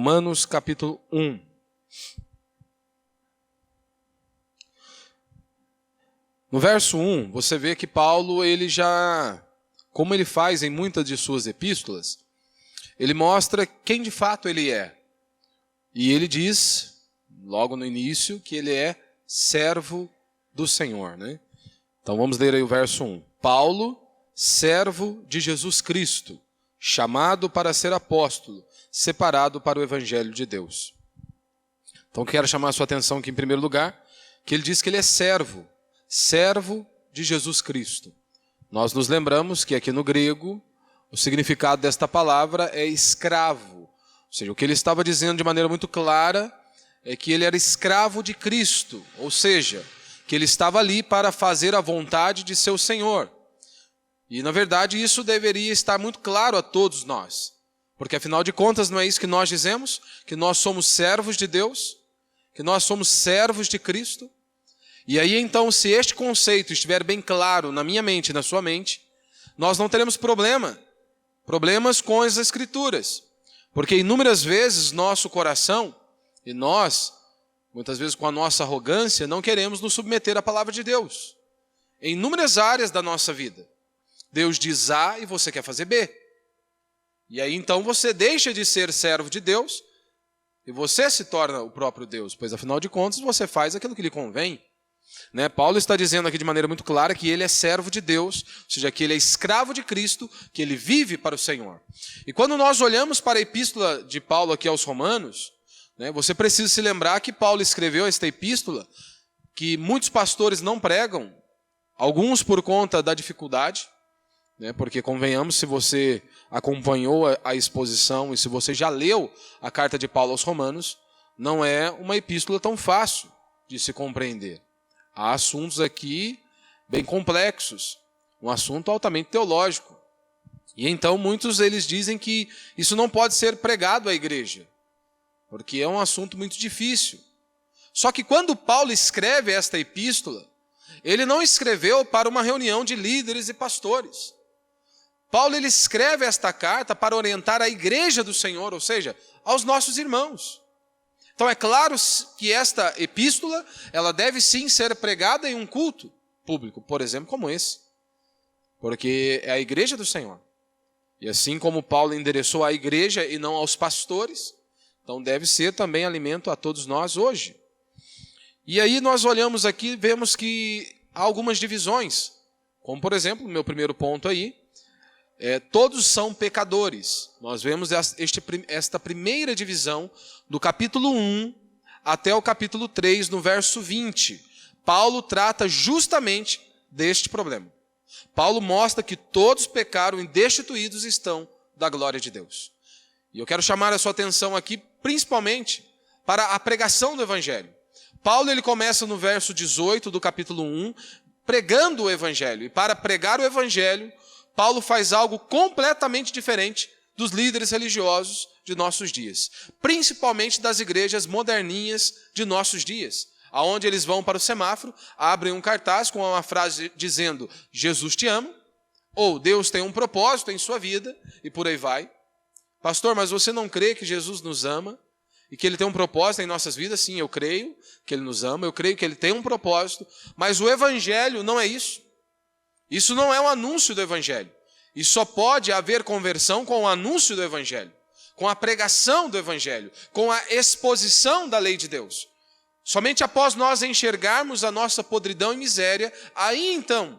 Romanos capítulo 1. No verso 1, você vê que Paulo, ele já, como ele faz em muitas de suas epístolas, ele mostra quem de fato ele é. E ele diz, logo no início, que ele é servo do Senhor, né? Então vamos ler aí o verso 1. Paulo, servo de Jesus Cristo, chamado para ser apóstolo, separado para o evangelho de Deus. Então quero chamar a sua atenção aqui em primeiro lugar, que ele diz que ele é servo de Jesus Cristo. Nós nos lembramos que aqui no grego, o significado desta palavra é escravo. Ou seja, o que ele estava dizendo de maneira muito clara é que ele era escravo de Cristo, ou seja, que ele estava ali para fazer a vontade de seu Senhor. E, na verdade, isso deveria estar muito claro a todos nós. Porque, afinal de contas, não é isso que nós dizemos? Que nós somos servos de Deus? Que nós somos servos de Cristo? E aí, então, se este conceito estiver bem claro na minha mente e na sua mente, nós não teremos problemas com as Escrituras. Porque inúmeras vezes nosso coração, e nós, muitas vezes com a nossa arrogância, não queremos nos submeter à palavra de Deus. Em inúmeras áreas da nossa vida. Deus diz A e você quer fazer B. E aí então você deixa de ser servo de Deus e você se torna o próprio Deus, pois afinal de contas você faz aquilo que lhe convém. Né? Paulo está dizendo aqui de maneira muito clara que ele é servo de Deus, ou seja, que ele é escravo de Cristo, que ele vive para o Senhor. E quando nós olhamos para a epístola de Paulo aqui aos Romanos, né, você precisa se lembrar que Paulo escreveu esta epístola, que muitos pastores não pregam, alguns por conta da dificuldade, né, porque convenhamos, se você acompanhou a exposição e se você já leu a carta de Paulo aos Romanos, não é uma epístola tão fácil de se compreender. Há assuntos aqui bem complexos, um assunto altamente teológico. E então muitos eles dizem que isso não pode ser pregado à igreja, porque é um assunto muito difícil. Só que quando Paulo escreve esta epístola, ele não escreveu para uma reunião de líderes e pastores. Paulo ele escreve esta carta para orientar a igreja do Senhor, ou seja, aos nossos irmãos. Então é claro que esta epístola, ela deve sim ser pregada em um culto público, por exemplo, como esse. Porque é a igreja do Senhor. E assim como Paulo endereçou à igreja e não aos pastores, então deve ser também alimento a todos nós hoje. E aí nós olhamos aqui, vemos que há algumas divisões. Como por exemplo, o meu primeiro ponto aí, todos são pecadores. Nós vemos esta primeira divisão do capítulo 1 até o capítulo 3, no verso 20. Paulo trata justamente deste problema. Paulo mostra que todos pecaram e destituídos estão da glória de Deus. E eu quero chamar a sua atenção aqui, principalmente, para a pregação do Evangelho. Paulo ele começa no verso 18 do capítulo 1, pregando o Evangelho. E para pregar o Evangelho, Paulo faz algo completamente diferente dos líderes religiosos de nossos dias, principalmente das igrejas moderninhas de nossos dias, aonde eles vão para o semáforo, abrem um cartaz com uma frase dizendo Jesus te ama, ou Deus tem um propósito em sua vida, e por aí vai. Pastor, mas você não crê que Jesus nos ama e que Ele tem um propósito em nossas vidas? Sim, eu creio que Ele nos ama, eu creio que Ele tem um propósito, mas o Evangelho não é isso. Isso não é um anúncio do Evangelho. E só pode haver conversão com o anúncio do Evangelho, com a pregação do Evangelho, com a exposição da lei de Deus. Somente após nós enxergarmos a nossa podridão e miséria, aí então,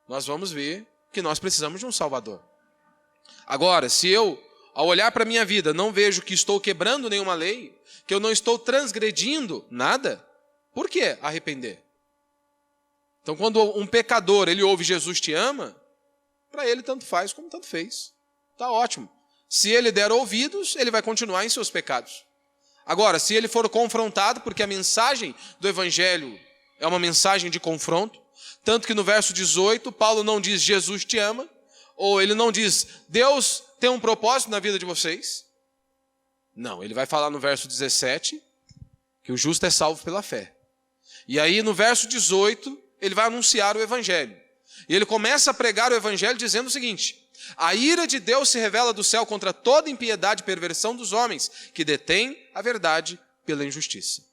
nós vamos ver que nós precisamos de um Salvador. Agora, se eu, ao olhar para a minha vida, não vejo que estou quebrando nenhuma lei, que eu não estou transgredindo nada, por que arrepender? Então, quando um pecador, ele ouve Jesus te ama, para ele tanto faz como tanto fez. Está ótimo. Se ele der ouvidos, ele vai continuar em seus pecados. Agora, se ele for confrontado, porque a mensagem do Evangelho é uma mensagem de confronto, tanto que no verso 18, Paulo não diz Jesus te ama, ou ele não diz Deus tem um propósito na vida de vocês. Não, ele vai falar no verso 17 que o justo é salvo pela fé. E aí no verso 18, ele vai anunciar o Evangelho. E ele começa a pregar o Evangelho dizendo o seguinte: A ira de Deus se revela do céu contra toda impiedade e perversão dos homens, que detêm a verdade pela injustiça.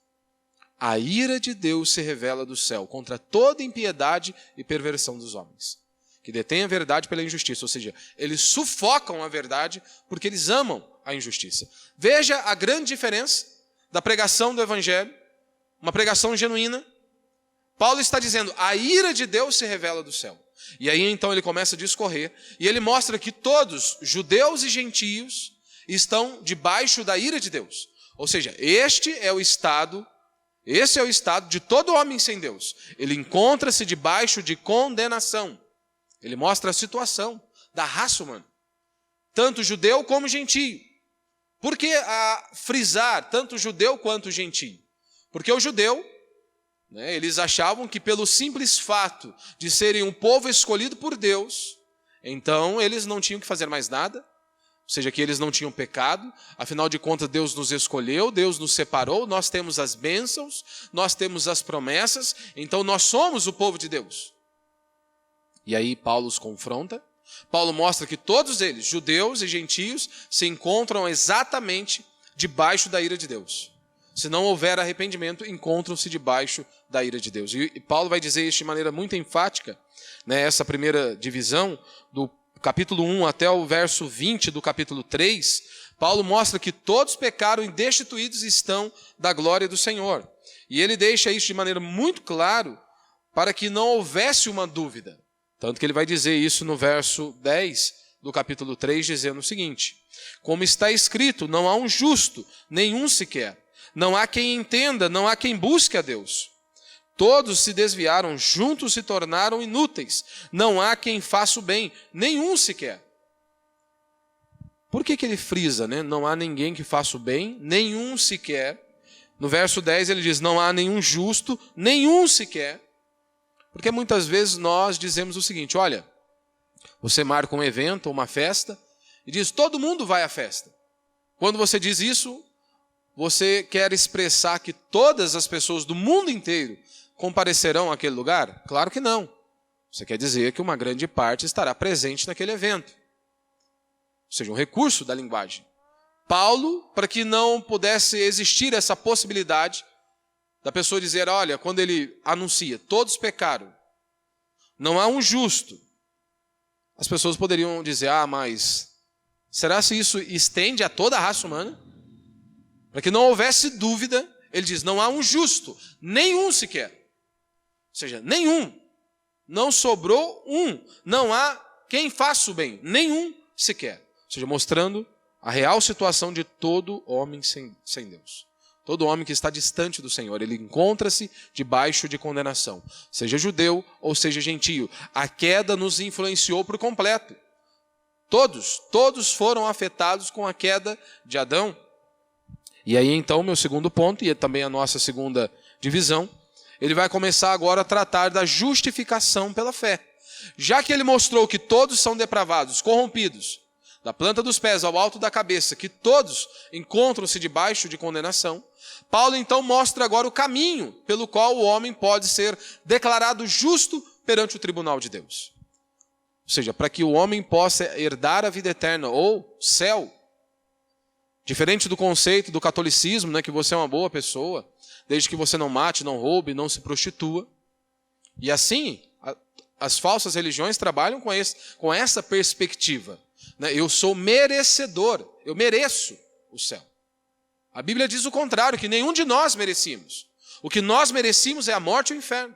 A ira de Deus se revela do céu contra toda impiedade e perversão dos homens, que detêm a verdade pela injustiça. Ou seja, eles sufocam a verdade porque eles amam a injustiça. Veja a grande diferença da pregação do Evangelho, uma pregação genuína. Paulo está dizendo, a ira de Deus se revela do céu. E aí então ele começa a discorrer, e ele mostra que todos, judeus e gentios, estão debaixo da ira de Deus. Ou seja, esse é o estado de todo homem sem Deus. Ele encontra-se debaixo de condenação. Ele mostra a situação da raça humana, tanto judeu como gentio. Por que frisar tanto judeu quanto gentio? Porque o judeu, eles achavam que pelo simples fato de serem um povo escolhido por Deus, então eles não tinham que fazer mais nada, ou seja, que eles não tinham pecado, afinal de contas Deus nos escolheu, Deus nos separou, nós temos as bênçãos, nós temos as promessas, então nós somos o povo de Deus. E aí Paulo os confronta, Paulo mostra que todos eles, judeus e gentios, se encontram exatamente debaixo da ira de Deus. Se não houver arrependimento, encontram-se debaixo da ira de Deus. E Paulo vai dizer isso de maneira muito enfática, essa primeira divisão, do capítulo 1 até o verso 20 do capítulo 3, Paulo mostra que todos pecaram e destituídos estão da glória do Senhor. E ele deixa isso de maneira muito clara para que não houvesse uma dúvida. Tanto que ele vai dizer isso no verso 10 do capítulo 3, dizendo o seguinte: como está escrito, não há um justo, nenhum sequer. Não há quem entenda, não há quem busque a Deus. Todos se desviaram, juntos se tornaram inúteis. Não há quem faça o bem, nenhum sequer. Por que ele frisa, Não há ninguém que faça o bem, nenhum sequer. No verso 10 ele diz, não há nenhum justo, nenhum sequer. Porque muitas vezes nós dizemos o seguinte, olha, você marca um evento, uma festa, e diz, todo mundo vai à festa. Quando você diz isso, você quer expressar que todas as pessoas do mundo inteiro comparecerão àquele lugar? Claro que não. Você quer dizer que uma grande parte estará presente naquele evento. Ou seja, um recurso da linguagem. Paulo, para que não pudesse existir essa possibilidade da pessoa dizer, olha, quando ele anuncia, todos pecaram, não há um justo. As pessoas poderiam dizer, mas será se isso estende a toda a raça humana? Para que não houvesse dúvida, ele diz, não há um justo, nenhum sequer. Ou seja, nenhum. Não sobrou um. Não há quem faça o bem, nenhum sequer. Ou seja, mostrando a real situação de todo homem sem Deus. Todo homem que está distante do Senhor, ele encontra-se debaixo de condenação. Seja judeu ou seja gentio. A queda nos influenciou por completo. Todos foram afetados com a queda de Adão. E aí então, meu segundo ponto, e também a nossa segunda divisão, ele vai começar agora a tratar da justificação pela fé. Já que ele mostrou que todos são depravados, corrompidos, da planta dos pés ao alto da cabeça, que todos encontram-se debaixo de condenação, Paulo então mostra agora o caminho pelo qual o homem pode ser declarado justo perante o tribunal de Deus. Ou seja, para que o homem possa herdar a vida eterna ou céu. Diferente do conceito do catolicismo, que você é uma boa pessoa, desde que você não mate, não roube, não se prostitua. E assim, as falsas religiões trabalham com essa perspectiva. Eu sou merecedor, eu mereço o céu. A Bíblia diz o contrário, que nenhum de nós merecíamos. O que nós merecíamos é a morte e o inferno.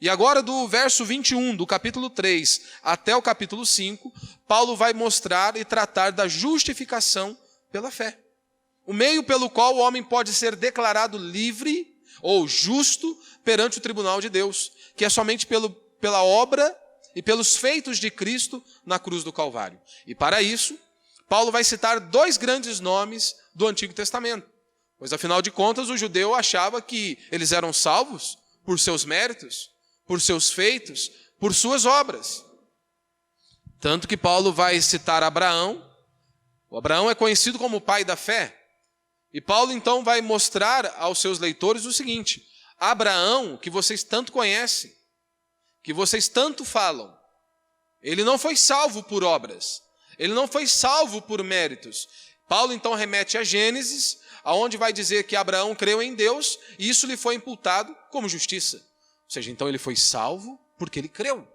E agora do verso 21 do capítulo 3 até o capítulo 5, Paulo vai mostrar e tratar da justificação pela fé. O meio pelo qual o homem pode ser declarado livre ou justo perante o tribunal de Deus, que é somente pela obra e pelos feitos de Cristo na cruz do Calvário. E para isso, Paulo vai citar dois grandes nomes do Antigo Testamento. Pois afinal de contas, o judeu achava que eles eram salvos por seus méritos, por seus feitos, por suas obras. Tanto que Paulo vai citar Abraão. O Abraão é conhecido como o pai da fé. E Paulo então vai mostrar aos seus leitores o seguinte: Abraão, que vocês tanto conhecem, que vocês tanto falam, Ele não foi salvo por obras. Ele não foi salvo por méritos. Paulo então remete a Gênesis, aonde vai dizer que Abraão creu em Deus e isso lhe foi imputado como justiça. Ou seja, então ele foi salvo porque ele creu,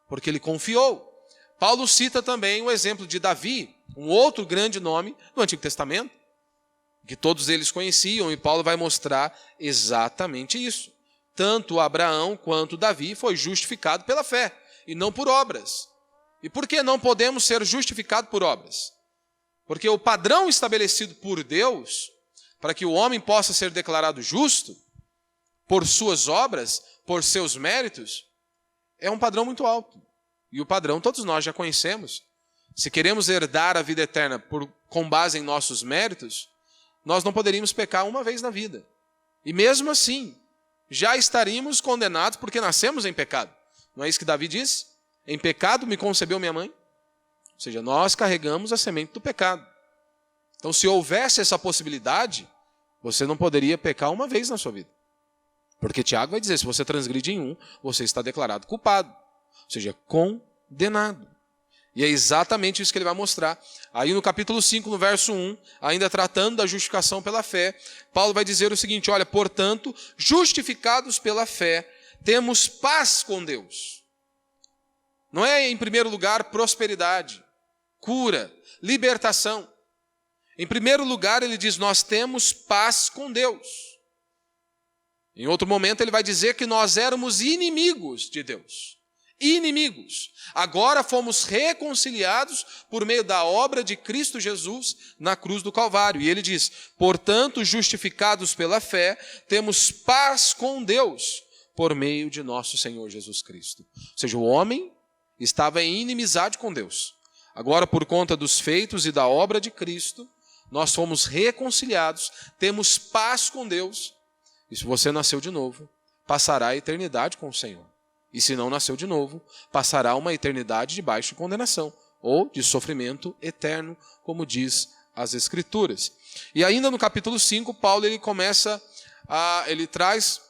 porque ele confiou. Paulo cita também o exemplo de Davi, um outro grande nome do Antigo Testamento, que todos eles conheciam, e Paulo vai mostrar exatamente isso. Tanto Abraão quanto Davi foi justificado pela fé e não por obras. E por que não podemos ser justificados por obras? Porque o padrão estabelecido por Deus, para que o homem possa ser declarado justo, por suas obras, por seus méritos, é um padrão muito alto. E o padrão todos nós já conhecemos. Se queremos herdar a vida eterna com base em nossos méritos, nós não poderíamos pecar uma vez na vida. E mesmo assim, já estaríamos condenados porque nascemos em pecado. Não é isso que Davi diz? Em pecado me concebeu minha mãe. Ou seja, nós carregamos a semente do pecado. Então, se houvesse essa possibilidade, você não poderia pecar uma vez na sua vida. Porque Tiago vai dizer, se você transgride em um, você está declarado culpado. Ou seja, condenado. E é exatamente isso que ele vai mostrar. Aí no capítulo 5, no verso 1, ainda tratando da justificação pela fé, Paulo vai dizer o seguinte, olha, portanto, justificados pela fé, temos paz com Deus. Não é, em primeiro lugar, prosperidade, cura, libertação. Em primeiro lugar, ele diz, nós temos paz com Deus. Em outro momento, ele vai dizer que nós éramos inimigos de Deus. Inimigos. Agora fomos reconciliados por meio da obra de Cristo Jesus na cruz do Calvário. E ele diz, portanto, justificados pela fé, temos paz com Deus por meio de nosso Senhor Jesus Cristo. Ou seja, o homem estava em inimizade com Deus. Agora, por conta dos feitos e da obra de Cristo, nós fomos reconciliados, temos paz com Deus. E se você nasceu de novo, passará a eternidade com o Senhor. E se não nasceu de novo, passará uma eternidade debaixo de condenação, ou de sofrimento eterno, como diz as Escrituras. E ainda no capítulo 5, Paulo ele traz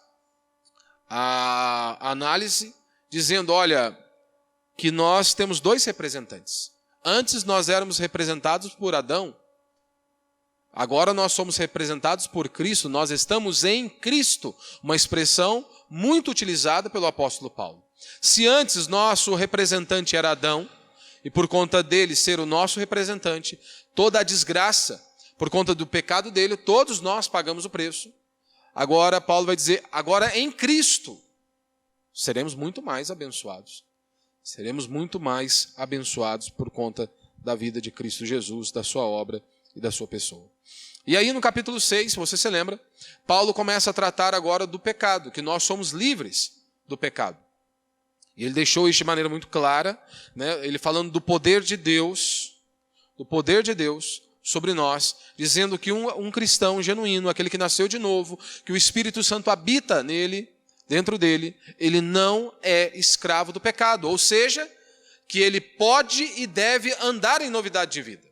a análise, dizendo, olha, que nós temos dois representantes. Antes nós éramos representados por Adão, agora nós somos representados por Cristo, nós estamos em Cristo, uma expressão muito utilizada pelo apóstolo Paulo. Se antes nosso representante era Adão, e por conta dele ser o nosso representante, toda a desgraça, por conta do pecado dele, todos nós pagamos o preço. Agora Paulo vai dizer, agora em Cristo, seremos muito mais abençoados. Seremos muito mais abençoados por conta da vida de Cristo Jesus, da sua obra e da sua pessoa. E aí no capítulo 6, se você se lembra, Paulo começa a tratar agora do pecado, que nós somos livres do pecado. E ele deixou isso de maneira muito clara, né? Ele falando do poder de Deus sobre nós, dizendo que um cristão genuíno, aquele que nasceu de novo, que o Espírito Santo habita nele, dentro dele, ele não é escravo do pecado, ou seja, que ele pode e deve andar em novidade de vida.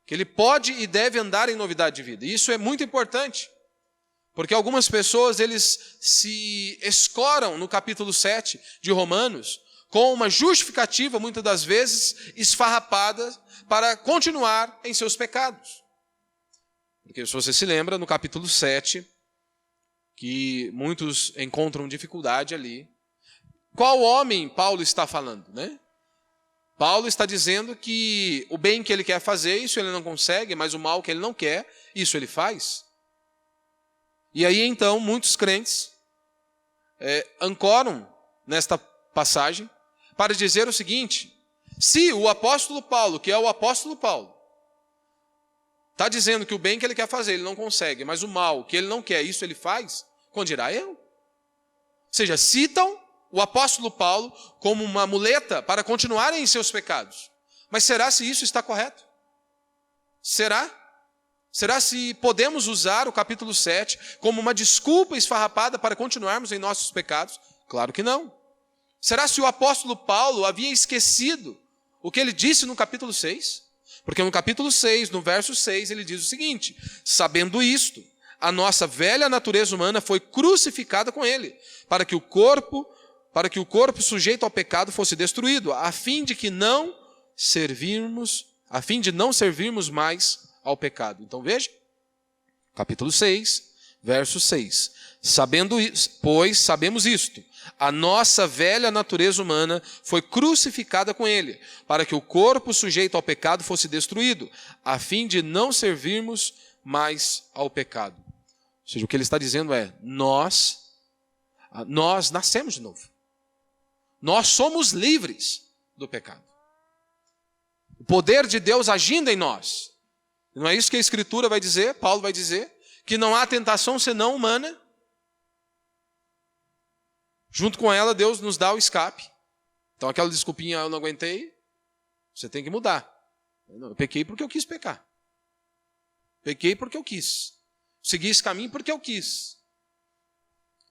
Que ele pode e deve andar em novidade de vida. E isso é muito importante, porque algumas pessoas eles se escoram no capítulo 7 de Romanos com uma justificativa, muitas das vezes, esfarrapada para continuar em seus pecados. Porque se você se lembra, no capítulo 7, que muitos encontram dificuldade ali, qual homem Paulo está falando, né? Paulo está dizendo que o bem que ele quer fazer, isso ele não consegue, mas o mal que ele não quer, isso ele faz. E aí então muitos crentes ancoram nesta passagem para dizer o seguinte, se o apóstolo Paulo, que é o apóstolo Paulo, está dizendo que o bem que ele quer fazer ele não consegue, mas o mal que ele não quer, isso ele faz, quando dirá eu. Ou seja, citam o apóstolo Paulo como uma muleta para continuarem em seus pecados. Mas será se isso está correto? Será? Será se podemos usar o capítulo 7 como uma desculpa esfarrapada para continuarmos em nossos pecados? Claro que não. Será se o apóstolo Paulo havia esquecido o que ele disse no capítulo 6? Porque no capítulo 6, no verso 6, ele diz o seguinte, sabendo isto, a nossa velha natureza humana foi crucificada com ele, para que o corpo para que o corpo sujeito ao pecado fosse destruído, a fim de não servirmos mais ao pecado. Então veja, capítulo 6, verso 6. Pois sabemos isto, a nossa velha natureza humana foi crucificada com ele, para que o corpo sujeito ao pecado fosse destruído, a fim de não servirmos mais ao pecado. Ou seja, o que ele está dizendo é, nós nascemos de novo. Nós somos livres do pecado. O poder de Deus agindo em nós. Não é isso que a Escritura vai dizer, Paulo vai dizer, que não há tentação senão humana. Junto com ela, Deus nos dá o escape. Então aquela desculpinha, eu não aguentei, você tem que mudar. Eu pequei porque eu quis pecar. Pequei porque eu quis. Segui esse caminho porque eu quis.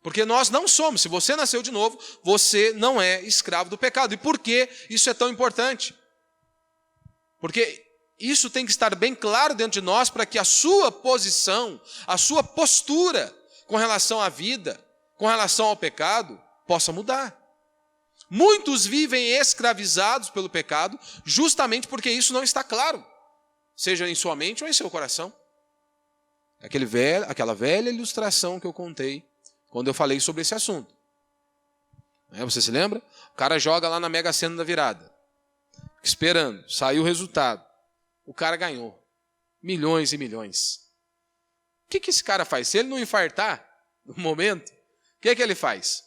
Porque nós não somos, se você nasceu de novo, você não é escravo do pecado. E por que isso é tão importante? Porque isso tem que estar bem claro dentro de nós para que a sua posição, a sua postura com relação à vida, com relação ao pecado, possa mudar. Muitos vivem escravizados pelo pecado justamente porque isso não está claro, seja em sua mente ou em seu coração. Aquela velha ilustração que eu contei quando eu falei sobre esse assunto. Você se lembra? O cara joga lá na Mega Sena da virada, esperando, saiu o resultado. O cara ganhou milhões e milhões. O que esse cara faz? Se ele não infartar no momento, o que ele faz?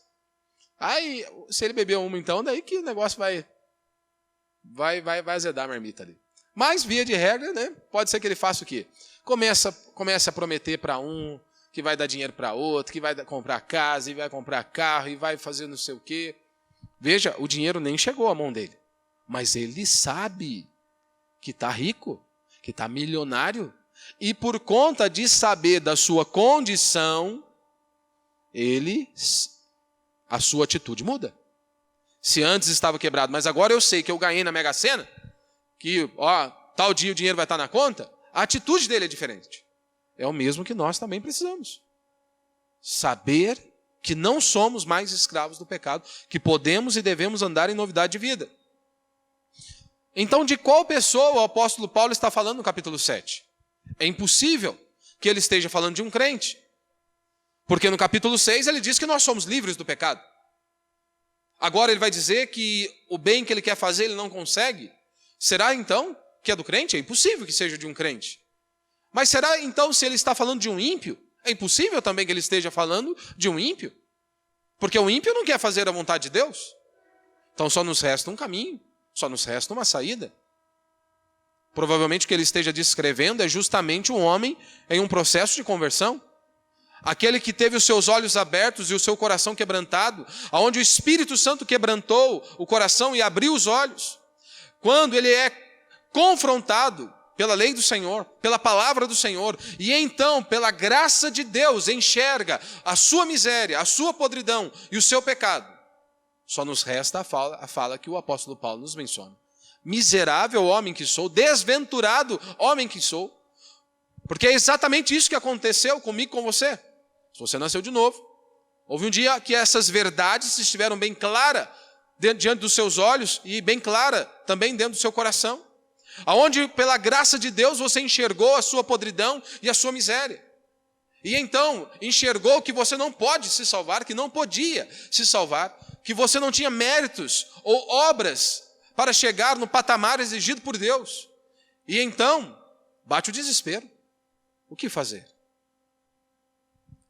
Aí, se ele beber uma então, daí que o negócio vai azedar a marmita ali. Mas, via de regra, né, pode ser que ele faça o quê? Começa a prometer para um, que vai dar dinheiro para outro, que vai comprar casa, e vai comprar carro, e vai fazer não sei o quê. Veja, o dinheiro nem chegou à mão dele. Mas ele sabe que está rico, que está milionário. E por conta de saber da sua condição, a sua atitude muda. Se antes estava quebrado, mas agora eu sei que eu ganhei na Mega Sena, que tal dia o dinheiro vai estar na conta, a atitude dele é diferente. É o mesmo que nós também precisamos. Saber que não somos mais escravos do pecado, que podemos e devemos andar em novidade de vida. Então, de qual pessoa o apóstolo Paulo está falando no capítulo 7? É impossível que ele esteja falando de um crente. Porque no capítulo 6 ele diz que nós somos livres do pecado. Agora ele vai dizer que o bem que ele quer fazer ele não consegue. Será então que é do crente? É impossível que seja de um crente. Mas será então se ele está falando de um ímpio? É impossível também que ele esteja falando de um ímpio? Porque o ímpio não quer fazer a vontade de Deus. Então só nos resta um caminho, só nos resta uma saída. Provavelmente o que ele esteja descrevendo é justamente um homem em um processo de conversão. Aquele que teve os seus olhos abertos e o seu coração quebrantado, aonde o Espírito Santo quebrantou o coração e abriu os olhos. Quando ele é confrontado pela lei do Senhor, pela palavra do Senhor, e então, pela graça de Deus, enxerga a sua miséria, a sua podridão e o seu pecado. Só nos resta a fala que o apóstolo Paulo nos menciona. Miserável homem que sou, desventurado homem que sou. Porque é exatamente isso que aconteceu comigo e com você. Se você nasceu de novo, houve um dia que essas verdades estiveram bem claras diante dos seus olhos e bem clara também dentro do seu coração. Aonde pela graça de Deus você enxergou a sua podridão e a sua miséria. E então enxergou que você não pode se salvar, que não podia se salvar, que você não tinha méritos ou obras para chegar no patamar exigido por Deus. E então bate o desespero. O que fazer?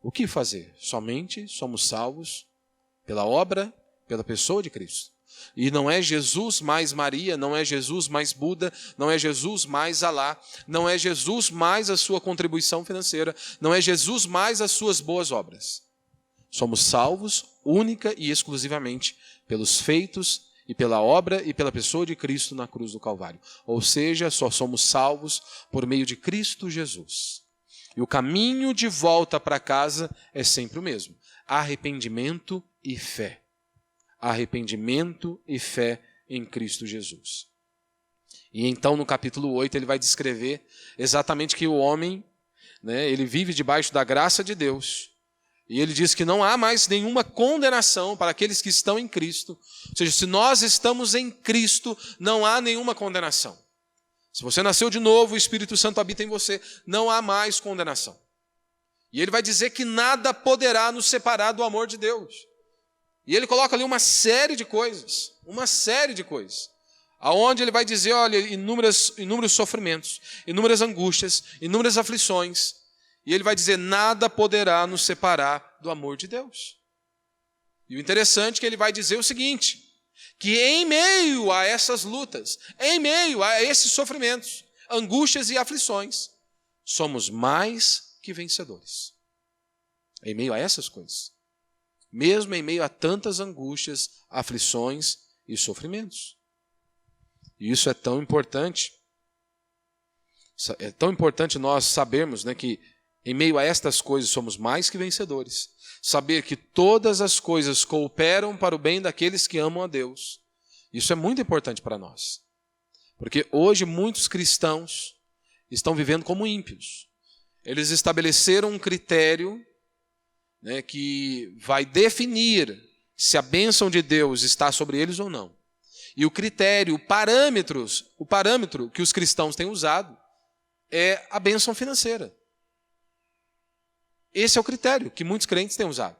O que fazer? Somente somos salvos pela obra, pela pessoa de Cristo. E não é Jesus mais Maria, não é Jesus mais Buda, não é Jesus mais Alá, não é Jesus mais a sua contribuição financeira, não é Jesus mais as suas boas obras. Somos salvos única e exclusivamente pelos feitos e pela obra e pela pessoa de Cristo na cruz do Calvário. Ou seja, só somos salvos por meio de Cristo Jesus. E o caminho de volta para casa é sempre o mesmo: arrependimento e fé. Arrependimento e fé em Cristo Jesus. E então no capítulo 8 ele vai descrever exatamente que o homem, ele vive debaixo da graça de Deus. E ele diz que não há mais nenhuma condenação para aqueles que estão em Cristo. Ou seja, se nós estamos em Cristo, não há nenhuma condenação. Se você nasceu de novo, o Espírito Santo habita em você, não há mais condenação. E ele vai dizer que nada poderá nos separar do amor de Deus. E ele coloca ali uma série de coisas, aonde ele vai dizer, olha, inúmeros sofrimentos, inúmeras angústias, inúmeras aflições. E ele vai dizer, nada poderá nos separar do amor de Deus. E o interessante é que ele vai dizer o seguinte, que em meio a essas lutas, em meio a esses sofrimentos, angústias e aflições, somos mais que vencedores. Em meio a essas coisas. Mesmo em meio a tantas angústias, aflições e sofrimentos. E isso é tão importante. É tão importante nós sabermos, né, que em meio a estas coisas somos mais que vencedores. Saber que todas as coisas cooperam para o bem daqueles que amam a Deus. Isso é muito importante para nós. Porque hoje muitos cristãos estão vivendo como ímpios. Eles estabeleceram um critério, né, que vai definir se a bênção de Deus está sobre eles ou não. E o critério, o parâmetro que os cristãos têm usado é a bênção financeira. Esse é o critério que muitos crentes têm usado.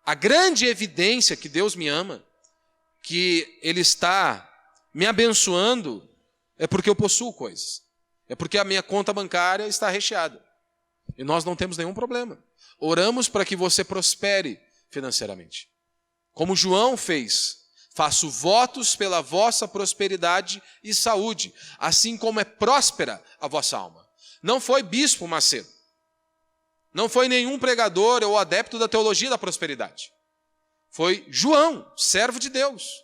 A grande evidência que Deus me ama, que Ele está me abençoando, é porque eu possuo coisas. É porque a minha conta bancária está recheada. E nós não temos nenhum problema. Oramos para que você prospere financeiramente. Como João fez, faço votos pela vossa prosperidade e saúde, assim como é próspera a vossa alma. Não foi Bispo Macedo. Não foi nenhum pregador ou adepto da teologia da prosperidade. Foi João, servo de Deus,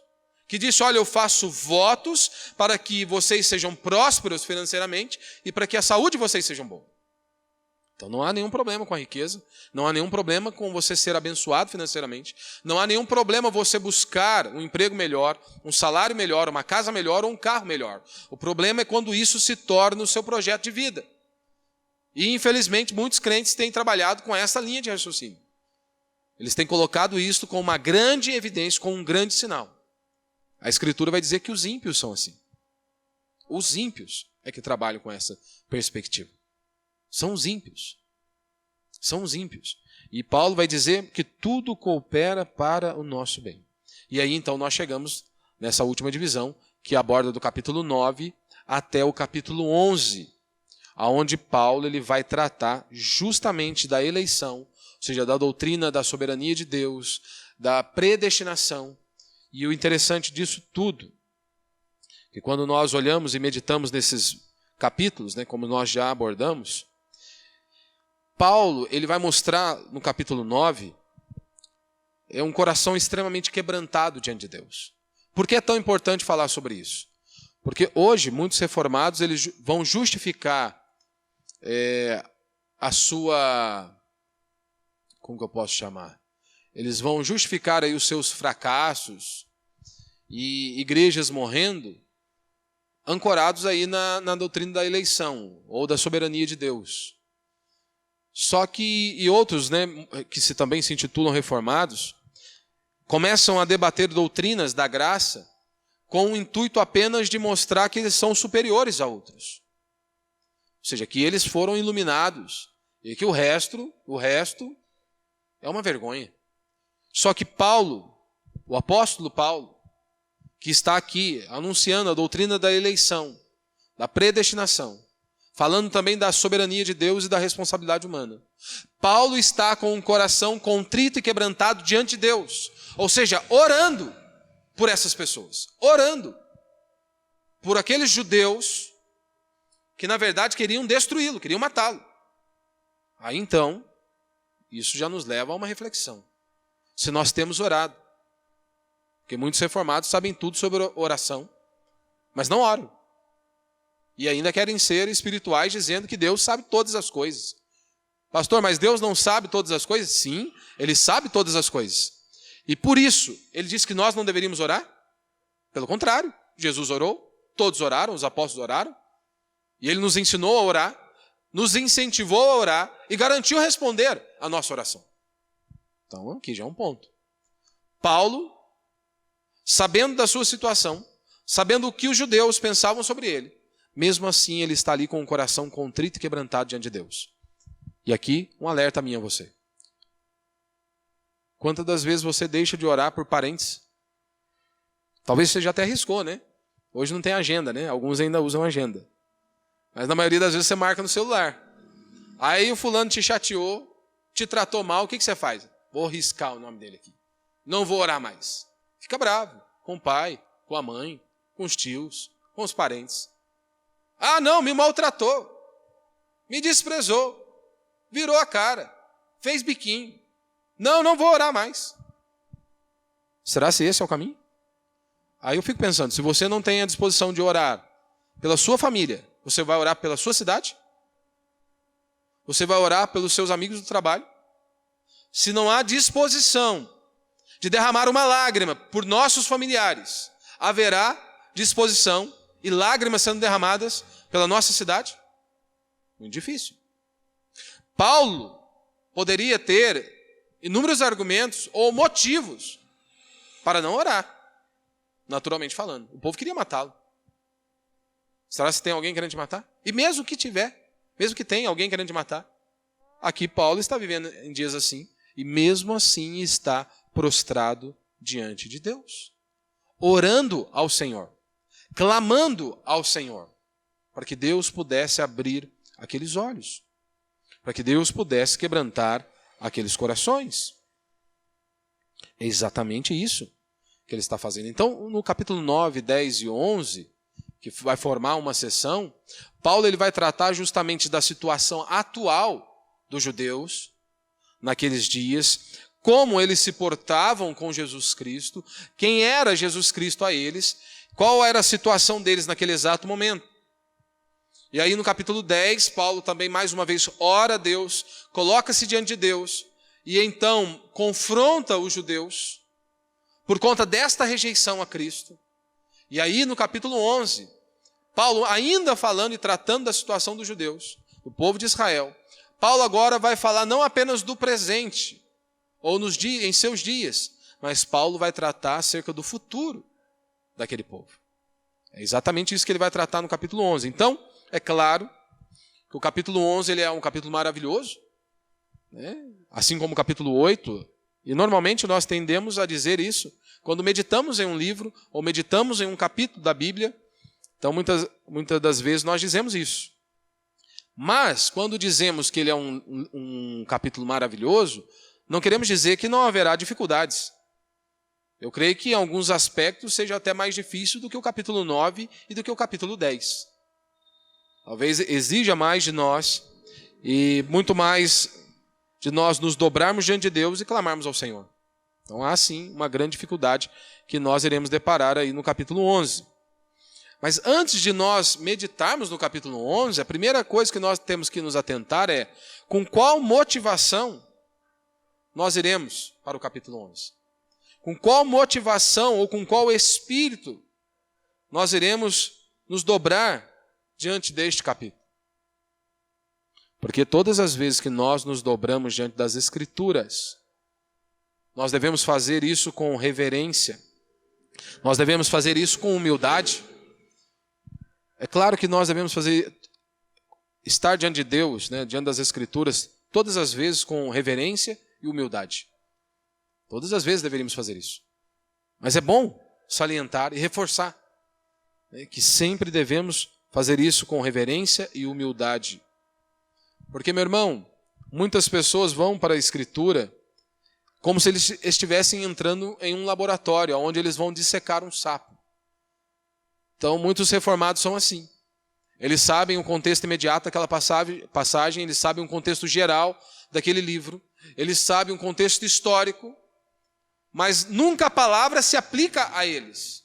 que disse, olha, eu faço votos para que vocês sejam prósperos financeiramente e para que a saúde de vocês seja boa. Então não há nenhum problema com a riqueza, não há nenhum problema com você ser abençoado financeiramente, não há nenhum problema você buscar um emprego melhor, um salário melhor, uma casa melhor ou um carro melhor. O problema é quando isso se torna o seu projeto de vida. E infelizmente muitos crentes têm trabalhado com essa linha de raciocínio. Eles têm colocado isso com uma grande evidência, com um grande sinal. A Escritura vai dizer que os ímpios são assim. Os ímpios é que trabalham com essa perspectiva. São os ímpios. São os ímpios. E Paulo vai dizer que tudo coopera para o nosso bem. E aí então nós chegamos nessa última divisão, que aborda do capítulo 9 até o capítulo 11, aonde Paulo ele vai tratar justamente da eleição, ou seja, da doutrina da soberania de Deus, da predestinação. E o interessante disso tudo, que quando nós olhamos e meditamos nesses capítulos, né, como nós já abordamos, Paulo ele vai mostrar no capítulo 9 um coração extremamente quebrantado diante de Deus. Por que é tão importante falar sobre isso? Porque hoje muitos reformados eles vão justificar a sua... Como que eu posso chamar? Eles vão justificar aí os seus fracassos e igrejas morrendo, ancorados aí na doutrina da eleição ou da soberania de Deus. Só que, e outros, né, que também se intitulam reformados, começam a debater doutrinas da graça com o intuito apenas de mostrar que eles são superiores a outros. Ou seja, que eles foram iluminados e que o resto é uma vergonha. Só que Paulo, o apóstolo Paulo, que está aqui anunciando a doutrina da eleição, da predestinação, falando também da soberania de Deus e da responsabilidade humana. Paulo está com um coração contrito e quebrantado diante de Deus, ou seja, orando por essas pessoas, orando por aqueles judeus que na verdade queriam destruí-lo, queriam matá-lo. Aí então, isso já nos leva a uma reflexão. Se nós temos orado, porque muitos reformados sabem tudo sobre oração, mas não oram. E ainda querem ser espirituais dizendo que Deus sabe todas as coisas. Pastor, mas Deus não sabe todas as coisas? Sim, Ele sabe todas as coisas. E por isso, Ele disse que nós não deveríamos orar? Pelo contrário, Jesus orou, todos oraram, os apóstolos oraram. E Ele nos ensinou a orar, nos incentivou a orar e garantiu responder a nossa oração. Então aqui já é um ponto. Paulo, sabendo da sua situação, sabendo o que os judeus pensavam sobre ele, mesmo assim ele está ali com o coração contrito e quebrantado diante de Deus. E aqui um alerta a mim e a você. Quantas das vezes você deixa de orar por parentes? Talvez você já até arriscou, né? Hoje não tem agenda, né? Alguns ainda usam agenda. Mas na maioria das vezes você marca no celular. Aí o fulano te chateou, te tratou mal, o que você faz? Vou riscar o nome dele aqui. Não vou orar mais. Fica bravo com o pai, com a mãe, com os tios, com os parentes. Ah, não, me maltratou, me desprezou, virou a cara, fez biquinho. Não vou orar mais. Será que esse é o caminho? Aí eu fico pensando, se você não tem a disposição de orar pela sua família, você vai orar pela sua cidade? Você vai orar pelos seus amigos do trabalho? Se não há disposição de derramar uma lágrima por nossos familiares, haverá disposição e lágrimas sendo derramadas pela nossa cidade? Muito difícil. Paulo poderia ter inúmeros argumentos ou motivos para não orar, naturalmente falando. O povo queria matá-lo. Será que tem alguém querendo te matar? E mesmo que tiver, mesmo que tenha alguém querendo te matar, aqui Paulo está vivendo em dias assim, e mesmo assim está prostrado diante de Deus, orando ao Senhor, clamando ao Senhor, para que Deus pudesse abrir aqueles olhos, para que Deus pudesse quebrantar aqueles corações. É exatamente isso que ele está fazendo. Então, no capítulo 9, 10 e 11, que vai formar uma sessão, Paulo ele vai tratar justamente da situação atual dos judeus naqueles dias, como eles se portavam com Jesus Cristo, quem era Jesus Cristo a eles, qual era a situação deles naquele exato momento. E aí no capítulo 10, Paulo também mais uma vez ora a Deus, coloca-se diante de Deus, e então confronta os judeus por conta desta rejeição a Cristo. E aí no capítulo 11, Paulo ainda falando e tratando da situação dos judeus, do povo de Israel, Paulo agora vai falar não apenas do presente, ou em seus dias, mas Paulo vai tratar acerca do futuro daquele povo. É exatamente isso que ele vai tratar no capítulo 11. Então, é claro que o capítulo 11 ele é um capítulo maravilhoso, né? Assim como o capítulo 8, e normalmente nós tendemos a dizer isso quando meditamos em um livro ou meditamos em um capítulo da Bíblia. Então, muitas das vezes nós dizemos isso. Mas, quando dizemos que ele é um capítulo maravilhoso, não queremos dizer que não haverá dificuldades. Eu creio que em alguns aspectos seja até mais difícil do que o capítulo 9 e do que o capítulo 10. Talvez exija mais de nós e muito mais de nós nos dobrarmos diante de Deus e clamarmos ao Senhor. Então há sim uma grande dificuldade que nós iremos deparar aí no capítulo 11. Mas antes de nós meditarmos no capítulo 11, a primeira coisa que nós temos que nos atentar é com qual motivação nós iremos para o capítulo 11. Com qual motivação ou com qual espírito nós iremos nos dobrar diante deste capítulo. Porque todas as vezes que nós nos dobramos diante das Escrituras, nós devemos fazer isso com reverência, nós devemos fazer isso com humildade. É claro que nós devemos estar diante de Deus, né, diante das Escrituras, todas as vezes com reverência e humildade. Todas as vezes deveríamos fazer isso. Mas é bom salientar e reforçar, né, que sempre devemos fazer isso com reverência e humildade. Porque, meu irmão, muitas pessoas vão para a Escritura como se eles estivessem entrando em um laboratório, onde eles vão dissecar um sapo. Então, muitos reformados são assim. Eles sabem o contexto imediato daquela passagem, eles sabem o contexto geral daquele livro, eles sabem o contexto histórico, mas nunca a palavra se aplica a eles.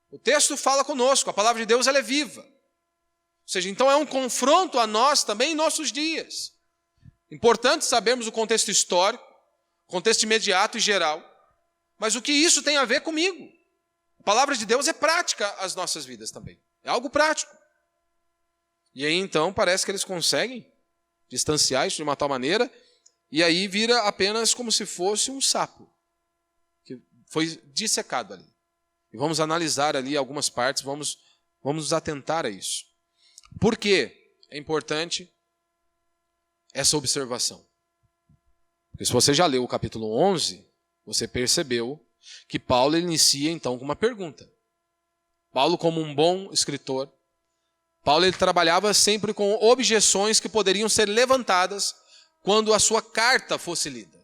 O texto fala conosco, a palavra de Deus ela é viva. Ou seja, então é um confronto a nós também em nossos dias. Importante sabermos o contexto histórico, o contexto imediato e geral, mas o que isso tem a ver comigo? A palavra de Deus é prática às nossas vidas também. É algo prático. E aí então parece que eles conseguem distanciar isso de uma tal maneira e aí vira apenas como se fosse um sapo, que foi dissecado ali. E vamos analisar ali algumas partes, vamos nos atentar a isso. Por que é importante essa observação? Porque se você já leu o capítulo 11, você percebeu que Paulo inicia então com uma pergunta. Paulo, como um bom escritor, Paulo ele trabalhava sempre com objeções que poderiam ser levantadas quando a sua carta fosse lida.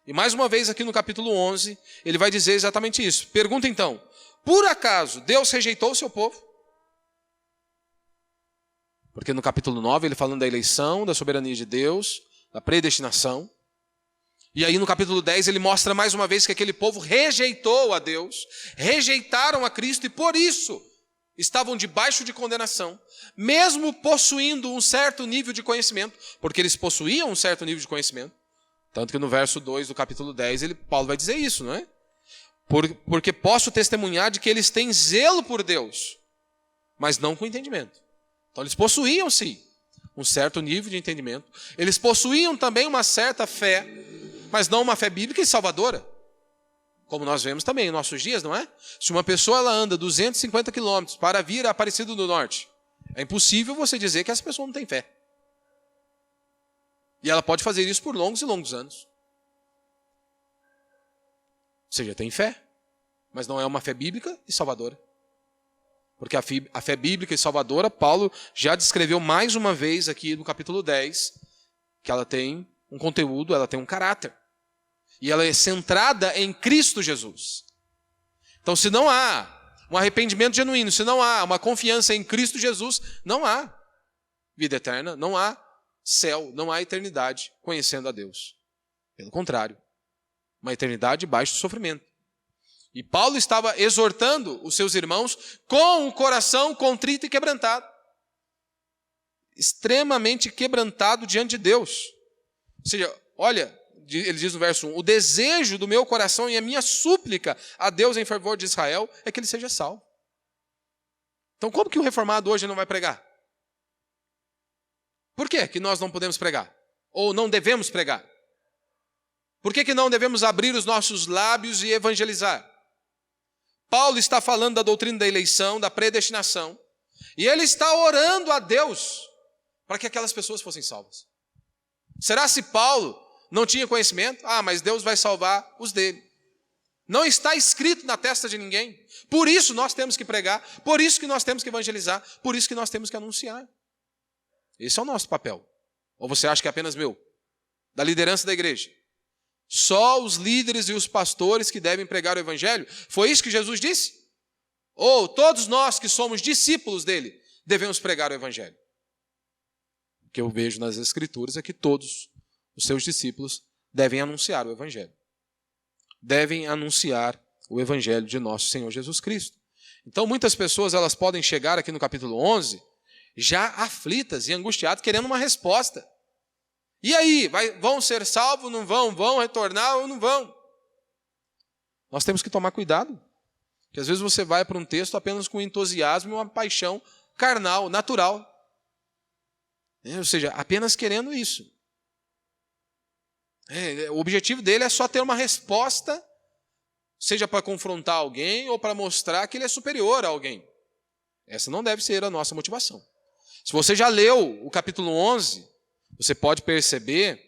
E mais uma vez aqui no capítulo 11, ele vai dizer exatamente isso. Pergunta então, por acaso Deus rejeitou o seu povo? Porque no capítulo 9 ele falando da eleição, da soberania de Deus, da predestinação. E aí no capítulo 10 ele mostra mais uma vez que aquele povo rejeitou a Deus, rejeitaram a Cristo e por isso estavam debaixo de condenação, mesmo possuindo um certo nível de conhecimento, porque eles possuíam um certo nível de conhecimento. Tanto que no verso 2 do capítulo 10 Paulo vai dizer isso, não é? Porque posso testemunhar de que eles têm zelo por Deus, mas não com entendimento. Então eles possuíam sim um certo nível de entendimento, eles possuíam também uma certa fé, mas não uma fé bíblica e salvadora. Como nós vemos também em nossos dias, não é? Se uma pessoa ela anda 250 quilômetros para vir a Aparecida do Norte, é impossível você dizer que essa pessoa não tem fé. E ela pode fazer isso por longos e longos anos. Ou seja, tem fé, mas não é uma fé bíblica e salvadora. Porque a fé bíblica e salvadora, Paulo já descreveu mais uma vez aqui no capítulo 10, que ela tem um conteúdo, ela tem um caráter. E ela é centrada em Cristo Jesus. Então, se não há um arrependimento genuíno, se não há uma confiança em Cristo Jesus, não há vida eterna, não há céu, não há eternidade conhecendo a Deus. Pelo contrário, uma eternidade debaixo do sofrimento. E Paulo estava exortando os seus irmãos com o coração contrito e quebrantado. Extremamente quebrantado diante de Deus. Ou seja, olha, ele diz no verso 1, o desejo do meu coração e a minha súplica a Deus em favor de Israel é que ele seja salvo. Então como que o reformado hoje não vai pregar? Por que nós não podemos pregar? Ou não devemos pregar? Por que não devemos abrir os nossos lábios e evangelizar? Paulo está falando da doutrina da eleição, da predestinação, e ele está orando a Deus para que aquelas pessoas fossem salvas. Será se Paulo não tinha conhecimento? Mas Deus vai salvar os dele. Não está escrito na testa de ninguém. Por isso nós temos que pregar, por isso que nós temos que evangelizar, por isso que nós temos que anunciar. Esse é o nosso papel. Ou você acha que é apenas meu? Da liderança da igreja? Só os líderes e os pastores que devem pregar o evangelho? Foi isso que Jesus disse? Ou todos nós que somos discípulos dele devemos pregar o evangelho? O que eu vejo nas escrituras é que todos os seus discípulos devem anunciar o evangelho. Devem anunciar o evangelho de nosso Senhor Jesus Cristo. Então muitas pessoas elas podem chegar aqui no capítulo 11 já aflitas e angustiadas, querendo uma resposta. E aí, vão ser salvos, não vão? Vão retornar ou não vão? Nós temos que tomar cuidado. Porque às vezes você vai para um texto apenas com entusiasmo e uma paixão carnal, natural. Ou seja, apenas querendo isso. O objetivo dele é só ter uma resposta, seja para confrontar alguém ou para mostrar que ele é superior a alguém. Essa não deve ser a nossa motivação. Se você já leu o capítulo 11, você pode perceber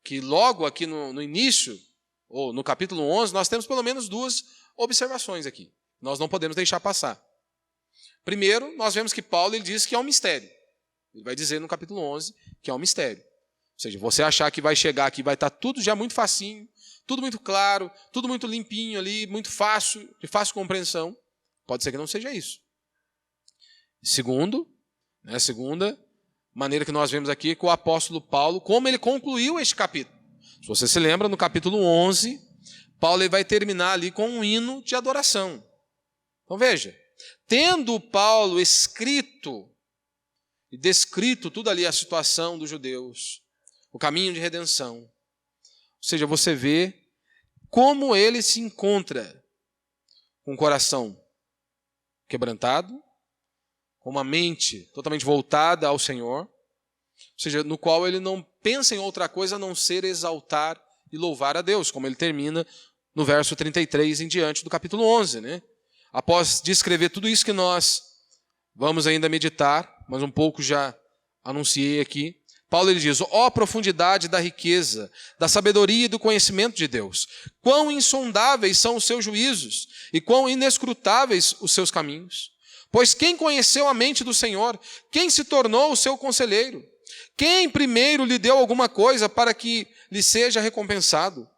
que logo aqui no início, ou no capítulo 11, nós temos pelo menos duas observações aqui. Nós não podemos deixar passar. Primeiro, nós vemos que Paulo ele diz que é um mistério. Ele vai dizer no capítulo 11 que é um mistério. Ou seja, você achar que vai chegar aqui, vai estar tudo já muito facinho, tudo muito claro, tudo muito limpinho ali, muito fácil, de fácil compreensão. Pode ser que não seja isso. Segundo, a segunda maneira que nós vemos aqui com o apóstolo Paulo, como ele concluiu este capítulo. Se você se lembra, no capítulo 11, Paulo ele vai terminar ali com um hino de adoração. Então veja, tendo Paulo escrito e descrito tudo ali a situação dos judeus, o caminho de redenção, ou seja, você vê como ele se encontra com o coração quebrantado, com uma mente totalmente voltada ao Senhor, Ou seja, no qual ele não pensa em outra coisa a não ser exaltar e louvar a Deus, como ele termina no verso 33 em diante do capítulo 11, né? Após descrever tudo isso que nós vamos ainda meditar, mas um pouco já anunciei aqui, Paulo ele diz: ó profundidade da riqueza, da sabedoria e do conhecimento de Deus, quão insondáveis são os seus juízos e quão inescrutáveis os seus caminhos. Pois quem conheceu a mente do Senhor? Quem se tornou o seu conselheiro? Quem primeiro lhe deu alguma coisa para que lhe seja recompensado?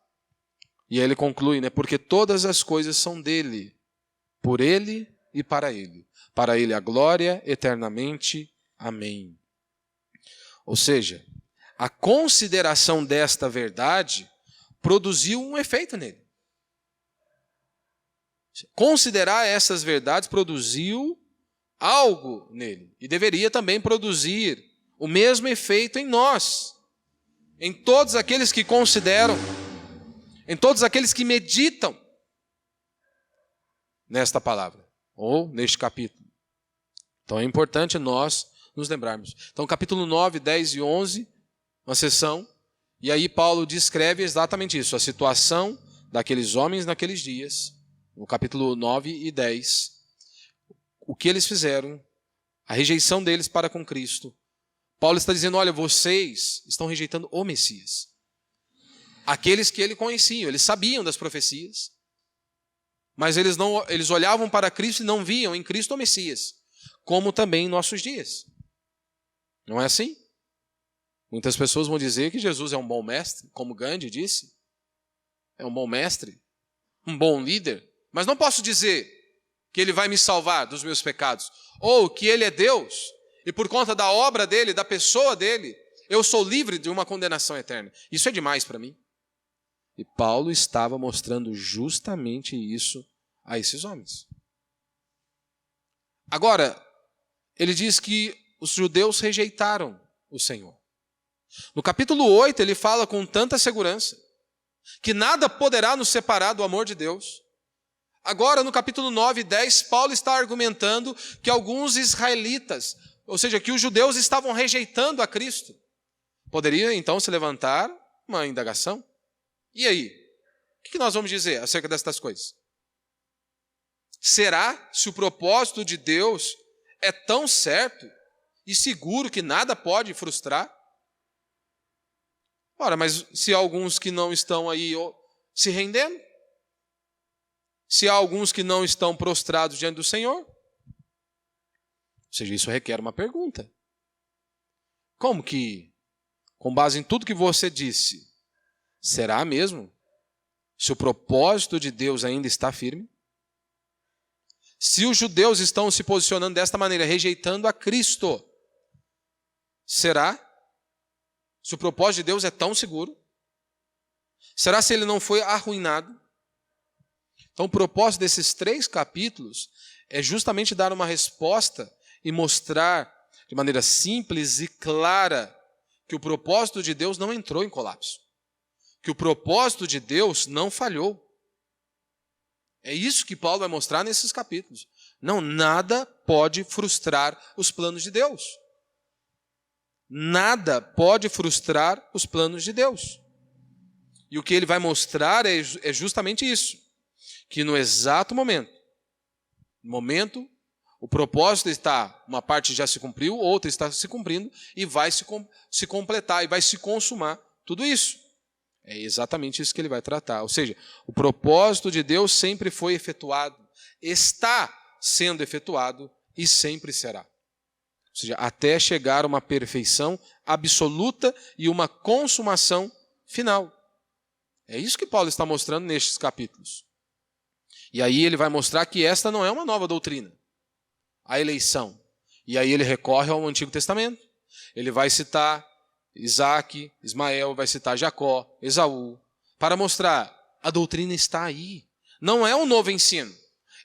E aí ele conclui, né? Porque todas as coisas são dele, por ele e para ele. Para ele a glória eternamente. Amém. Ou seja, a consideração desta verdade produziu um efeito nele. Considerar essas verdades produziu algo nele. E deveria também produzir o mesmo efeito em nós, em todos aqueles que consideram, em todos aqueles que meditam nesta palavra, ou neste capítulo. Então é importante nós nos lembrarmos. Então capítulo 9, 10 e 11, uma sessão, e aí Paulo descreve exatamente isso, a situação daqueles homens naqueles dias, no capítulo 9 e 10, o que eles fizeram, a rejeição deles para com Cristo. Paulo está dizendo, olha, vocês estão rejeitando o Messias. Aqueles que ele conhecia, eles sabiam das profecias, mas eles olhavam para Cristo e não viam em Cristo o Messias, como também em nossos dias. Não é assim? Muitas pessoas vão dizer que Jesus é um bom mestre, como Gandhi disse, é um bom mestre, um bom líder, mas não posso dizer que ele vai me salvar dos meus pecados, ou que ele é Deus, e por conta da obra dele, da pessoa dele, eu sou livre de uma condenação eterna. Isso é demais para mim. E Paulo estava mostrando justamente isso a esses homens. Agora, ele diz que os judeus rejeitaram o Senhor. No capítulo 8, ele fala com tanta segurança que nada poderá nos separar do amor de Deus. Agora, no capítulo 9 e 10, Paulo está argumentando que alguns israelitas, ou seja, que os judeus estavam rejeitando a Cristo. Poderia, então, se levantar uma indagação. E aí? O que nós vamos dizer acerca destas coisas? Será se o propósito de Deus é tão certo e seguro que nada pode frustrar? Ora, mas se há alguns que não estão aí se rendendo? Se há alguns que não estão prostrados diante do Senhor? Ou seja, isso requer uma pergunta. Como que, com base em tudo que você disse, será mesmo? Se o propósito de Deus ainda está firme? Se os judeus estão se posicionando desta maneira, rejeitando a Cristo, será? Se o propósito de Deus é tão seguro? Será se ele não foi arruinado? Então o propósito desses 3 capítulos é justamente dar uma resposta e mostrar de maneira simples e clara que o propósito de Deus não entrou em colapso. Que o propósito de Deus não falhou. É isso que Paulo vai mostrar nesses capítulos. Não, nada pode frustrar os planos de Deus. Nada pode frustrar os planos de Deus. E o que ele vai mostrar é justamente isso. Que no exato momento, o propósito está, uma parte já se cumpriu, outra está se cumprindo, e vai se completar, e vai se consumar tudo isso. É exatamente isso que ele vai tratar. Ou seja, o propósito de Deus sempre foi efetuado, está sendo efetuado e sempre será. Ou seja, até chegar a uma perfeição absoluta e uma consumação final. É isso que Paulo está mostrando nestes capítulos. E aí ele vai mostrar que esta não é uma nova doutrina, a eleição. E aí ele recorre ao Antigo Testamento. Ele vai citar Isaac, Ismael, vai citar Jacó, Esaú, para mostrar a doutrina está aí. Não é um novo ensino.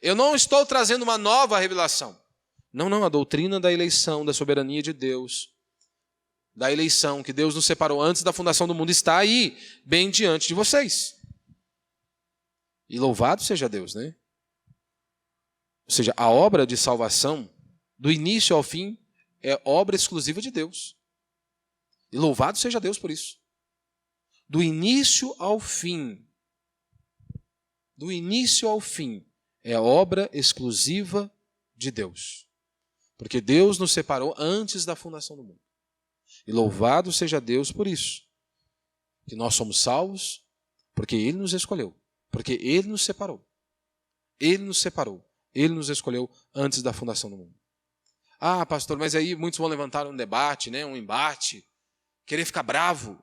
Eu não estou trazendo uma nova revelação. Não, a doutrina da eleição, da soberania de Deus, da eleição, que Deus nos separou antes da fundação do mundo, está aí, bem diante de vocês. E louvado seja Deus, né? Ou seja, a obra de salvação, do início ao fim, é obra exclusiva de Deus. E louvado seja Deus por isso. Do início ao fim, é obra exclusiva de Deus. Porque Deus nos separou antes da fundação do mundo. E louvado seja Deus por isso. Que nós somos salvos porque Ele nos escolheu. Porque Ele nos separou. Ele nos separou. Ele nos escolheu antes da fundação do mundo. Ah, pastor, mas aí muitos vão levantar um debate, né, um embate, querer ficar bravo.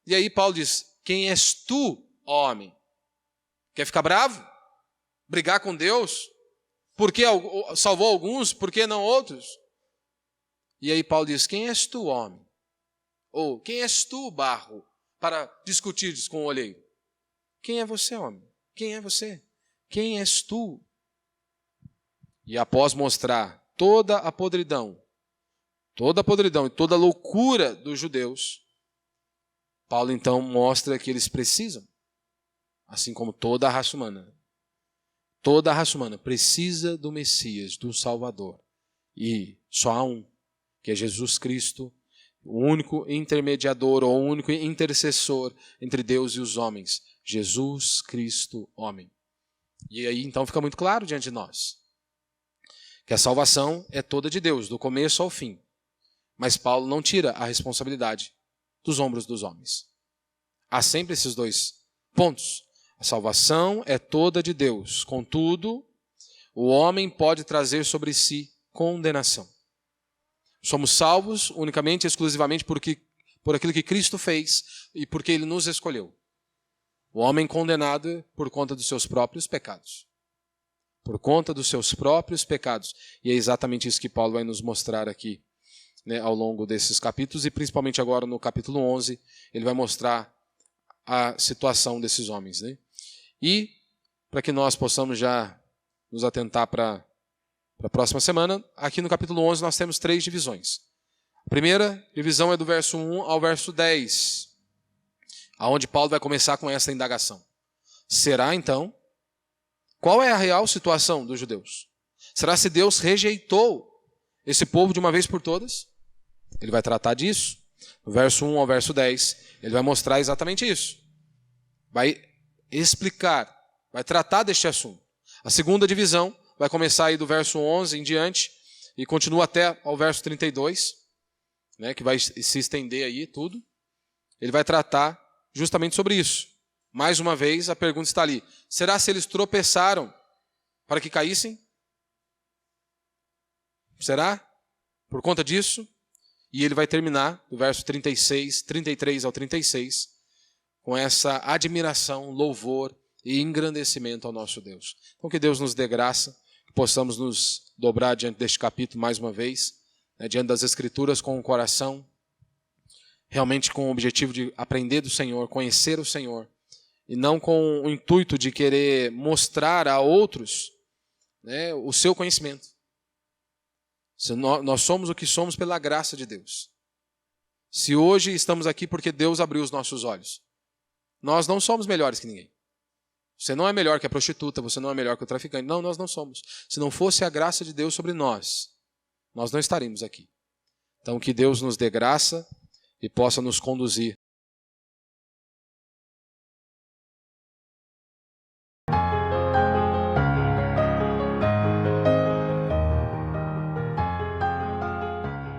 E aí Paulo diz, quem és tu, homem? Quer ficar bravo? Brigar com Deus? Por que salvou alguns, por que não outros? E aí Paulo diz, quem és tu, homem? Ou, quem és tu, barro, para discutires com o olheiro? Quem é você, homem? Quem é você? Quem és tu? E após mostrar toda a podridão e toda a loucura dos judeus, Paulo então mostra que eles precisam, assim como toda a raça humana precisa do Messias, do Salvador. E só há um, que é Jesus Cristo, o único intermediador ou o único intercessor entre Deus e os homens. Jesus Cristo, homem. E aí então fica muito claro diante de nós que a salvação é toda de Deus, do começo ao fim. Mas Paulo não tira a responsabilidade dos ombros dos homens. Há sempre esses dois pontos. A salvação é toda de Deus. Contudo, o homem pode trazer sobre si condenação. Somos salvos unicamente e exclusivamente por aquilo que Cristo fez e porque Ele nos escolheu. O homem condenado por conta dos seus próprios pecados. Por conta dos seus próprios pecados. E é exatamente isso que Paulo vai nos mostrar aqui, né, ao longo desses capítulos, e principalmente agora no capítulo 11, ele vai mostrar a situação desses homens. Né? E, para que nós possamos já nos atentar para a próxima semana, aqui no capítulo 11 nós temos 3 divisões. A primeira divisão é do verso 1 ao verso 10, aonde Paulo vai começar com essa indagação. Será então, qual é a real situação dos judeus? Será se Deus rejeitou esse povo de uma vez por todas? Ele vai tratar disso. Do verso 1 ao verso 10, ele vai mostrar exatamente isso. Vai explicar, vai tratar deste assunto. A segunda divisão vai começar aí do verso 11 em diante e continua até ao verso 32, né, que vai se estender aí tudo. Ele vai tratar justamente sobre isso. Mais uma vez, a pergunta está ali. Será se eles tropeçaram para que caíssem? Será? Por conta disso? E ele vai terminar, do verso 33 ao 36, com essa admiração, louvor e engrandecimento ao nosso Deus. Então que Deus nos dê graça, que possamos nos dobrar diante deste capítulo mais uma vez, né, diante das Escrituras com o coração, realmente com o objetivo de aprender do Senhor, conhecer o Senhor, e não com o intuito de querer mostrar a outros, né, o seu conhecimento. Nós somos o que somos pela graça de Deus. Se hoje estamos aqui porque Deus abriu os nossos olhos, nós não somos melhores que ninguém. Você não é melhor que a prostituta, você não é melhor que o traficante. Não, nós não somos. Se não fosse a graça de Deus sobre nós não estaríamos aqui. Então que Deus nos dê graça e possa nos conduzir